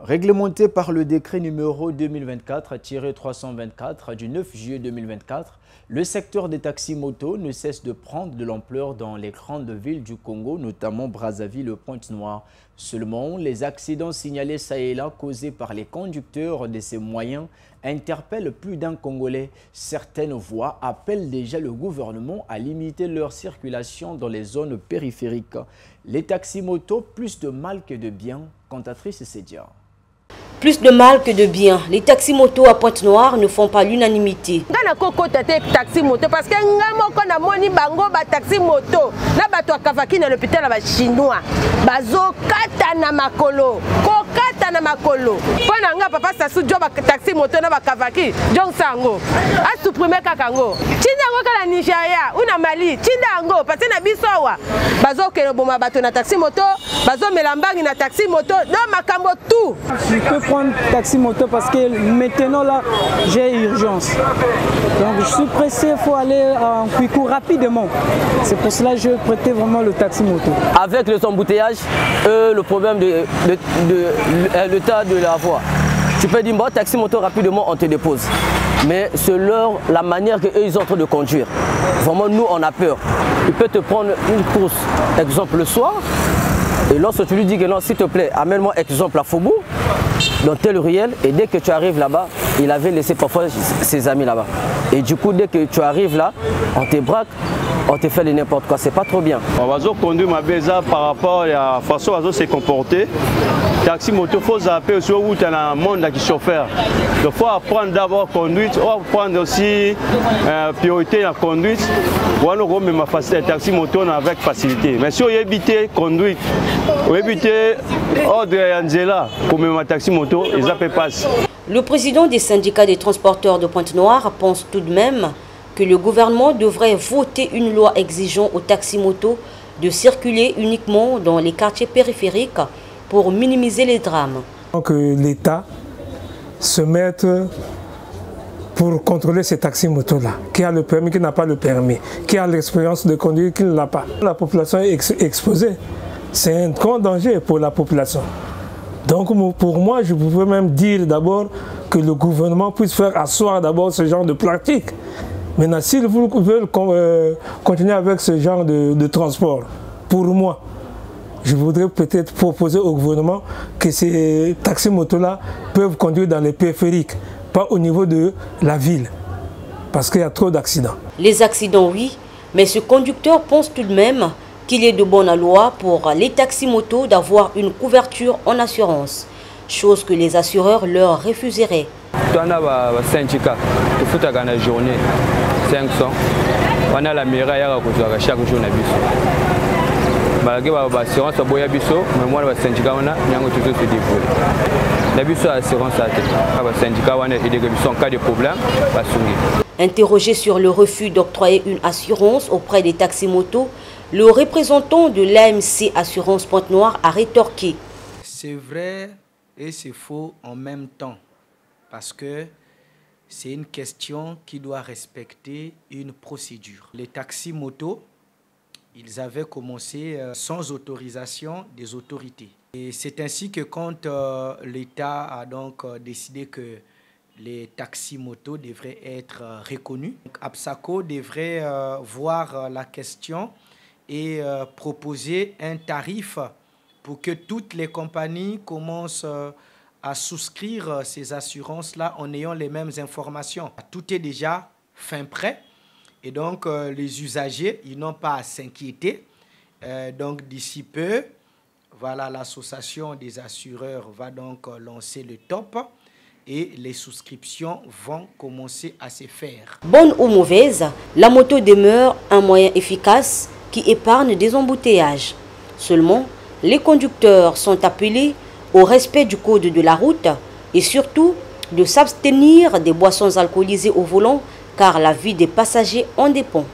Réglementé par le décret numéro 2024-324 du 9 juillet 2024, le secteur des taxis-motos ne cesse de prendre de l'ampleur dans les grandes villes du Congo, notamment Brazzaville et Pointe-Noire. Seulement, les accidents signalés ça et là causés par les conducteurs de ces moyens interpellent plus d'un Congolais. Certaines voix appellent déjà le gouvernement à limiter leur circulation dans les zones périphériques. Les taxis-motos, plus de mal que de bien, cantatrice Sédia. Plus de mal que de bien. Les taxis-motos à Pointe-Noire ne font pas l'unanimité. Taxi-moto parce que moni bango ba taxi-moto na bato akavaki na l'hôpital ba chinois bazo kata na makolo ko kata na makolo pona nga papa sasu jo ba taxi-moto na bakavaki jong sango a supprimer kakango tinda ngo kala Nigeria una Mali tinda ngo parce na bisowa bazo ke boma bato na taxi-moto bazo melambangi na taxi-moto no makambo tout. Je peux prendre taxi-moto parce que maintenant là j'ai urgence. Donc je suis pressé, il faut aller en Kwiku rapidement. C'est pour cela que je prêtais vraiment le taxi-moto. Avec les embouteillages, le problème de l'état de la voie. Tu peux dire, bon, taxi-moto rapidement, on te dépose. Mais c'est la manière qu'eux ils sont en train de conduire. Vraiment, nous, on a peur. Il peut te prendre une course, exemple, le soir. Et lorsque tu lui dis que non, s'il te plaît, amène-moi exemple à Faubourg, dans tel ruelle, et dès que tu arrives là-bas, il avait laissé parfois ses amis là-bas. Et du coup, dès que tu arrives là, on te braque, on te fait n'importe quoi, c'est pas trop bien. On va conduire ma beza par rapport à la façon dont on se comporter. Taxi moto, il faut zapper aussi où tu as un monde qui chauffeur. Il faut apprendre d'abord à conduire, il faut apprendre aussi priorité à la conduite. On va même faciliter taxi moto avec facilité. Mais si on évite conduite, on évite ordre Angela pour même taxi moto, ils ne passent. Le président des syndicats des transporteurs de Pointe-Noire pense tout de même que le gouvernement devrait voter une loi exigeant aux taxis-motos de circuler uniquement dans les quartiers périphériques pour minimiser les drames. Que l'État se mette pour contrôler ces taxis-motos-là, qui a le permis, qui n'a pas le permis, qui a l'expérience de conduire, qui ne l'a pas. La population est exposée. C'est un grand danger pour la population. Donc pour moi, je pouvais même dire d'abord que le gouvernement puisse faire asseoir d'abord ce genre de pratique. Maintenant, s'ils veulent continuer avec ce genre de transport, pour moi, je voudrais peut-être proposer au gouvernement que ces taxis-motos-là peuvent conduire dans les périphériques, pas au niveau de la ville, parce qu'il y a trop d'accidents. Les accidents, oui, mais ce conducteur pense tout de même qu'il est de bonne loi pour les taxis-motos d'avoir une couverture en assurance, chose que les assureurs leur refuseraient. On a un syndicat qui fout à la journée 500. On a la mairie chaque jour. Malgré l'assurance, mais moi, le syndicat, on a toujours se débrouiller. L'assurance, le syndicat, on a en cas de problème. Interrogé sur le refus d'octroyer une assurance auprès des taxis-motos, le représentant de l'AMC Assurance Pointe-Noire a rétorqué. C'est vrai et c'est faux en même temps, parce que c'est une question qui doit respecter une procédure. Les taxis-motos, ils avaient commencé sans autorisation des autorités. Et c'est ainsi que quand l'État a donc décidé que les taxis-motos devraient être reconnus, Absaco devrait voir la question et proposer un tarif pour que toutes les compagnies commencent à souscrire ces assurances-là en ayant les mêmes informations. Tout est déjà fin prêt et donc les usagers, ils n'ont pas à s'inquiéter. Donc d'ici peu, voilà, l'association des assureurs va donc lancer le top et les souscriptions vont commencer à se faire. Bonne ou mauvaise, la moto demeure un moyen efficace qui épargne des embouteillages. Seulement, les conducteurs sont appelés au respect du code de la route et surtout de s'abstenir des boissons alcoolisées au volant car la vie des passagers en dépend.